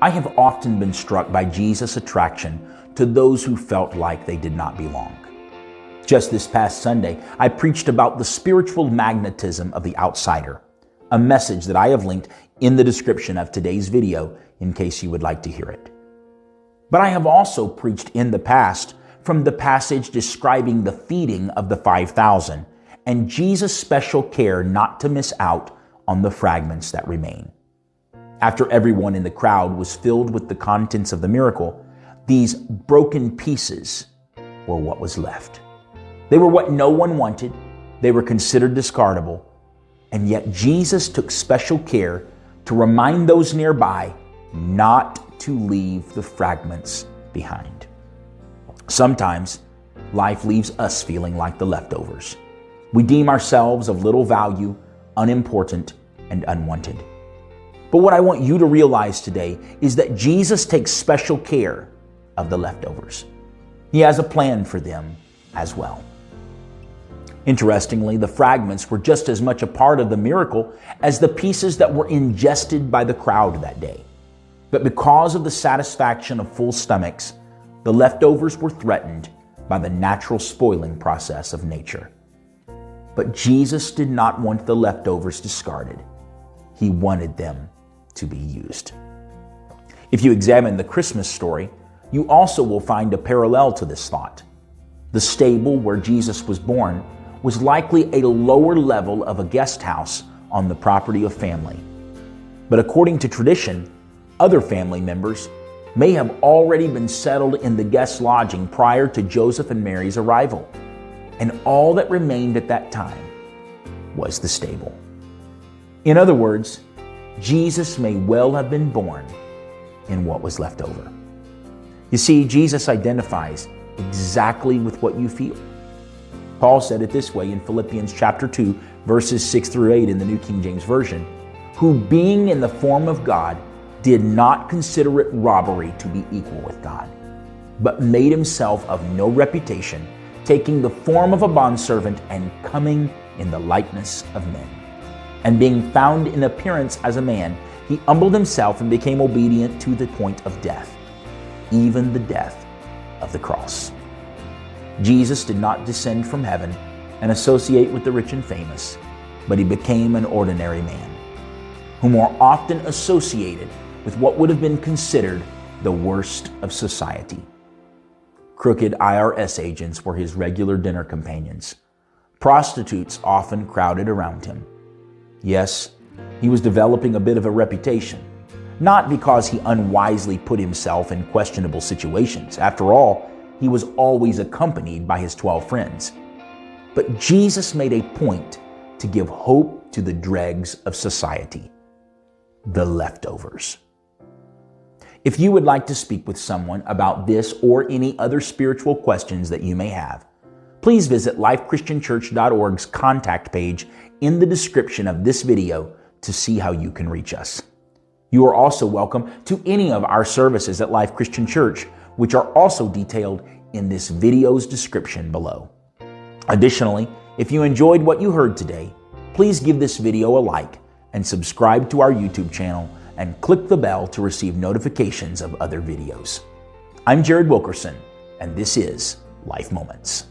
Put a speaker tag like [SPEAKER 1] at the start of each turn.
[SPEAKER 1] I have often been struck by Jesus' attraction to those who felt like they did not belong. Just this past Sunday, I preached about the spiritual magnetism of the outsider, a message that I have linked in the description of today's video in case you would like to hear it. But I have also preached in the past from the passage describing the feeding of the 5,000 and Jesus' special care not to miss out on the fragments that remain. After everyone in the crowd was filled with the contents of the miracle, these broken pieces were what was left. They were what no one wanted. They were considered discardable. And yet Jesus took special care to remind those nearby not to leave the fragments behind. Sometimes life leaves us feeling like the leftovers. We deem ourselves of little value, unimportant, and unwanted. But what I want you to realize today is that Jesus takes special care of the leftovers. He has a plan for them as well. Interestingly, the fragments were just as much a part of the miracle as the pieces that were ingested by the crowd that day. But because of the satisfaction of full stomachs, the leftovers were threatened by the natural spoiling process of nature. But Jesus did not want the leftovers discarded. He wanted them to be used. If you examine the Christmas story, you also will find a parallel to this thought. The stable where Jesus was born was likely a lower level of a guest house on the property of family. But according to tradition, other family members may have already been settled in the guest lodging prior to Joseph and Mary's arrival, and all that remained at that time was the stable. In other words, Jesus may well have been born in what was left over. You see, Jesus identifies exactly with what you feel. Paul said it this way in Philippians chapter 2, verses 6 through 8 in the New King James Version, who being in the form of God, did not consider it robbery to be equal with God, but made himself of no reputation, taking the form of a bondservant and coming in the likeness of men. And being found in appearance as a man, he humbled himself and became obedient to the point of death, even the death of the cross. Jesus did not descend from heaven and associate with the rich and famous, but he became an ordinary man, who more often associated with what would have been considered the worst of society. Crooked IRS agents were his regular dinner companions. Prostitutes often crowded around him. Yes, he was developing a bit of a reputation, not because he unwisely put himself in questionable situations. After all, he was always accompanied by his 12 friends. But Jesus made a point to give hope to the dregs of society, the leftovers. If you would like to speak with someone about this or any other spiritual questions that you may have, please visit lifechristianchurch.org's contact page in the description of this video to see how you can reach us. You are also welcome to any of our services at Life Christian Church, which are also detailed in this video's description below. Additionally, if you enjoyed what you heard today, please give this video a like and subscribe to our YouTube channel and click the bell to receive notifications of other videos. I'm Pastor Wilkerson, and this is Life Moments.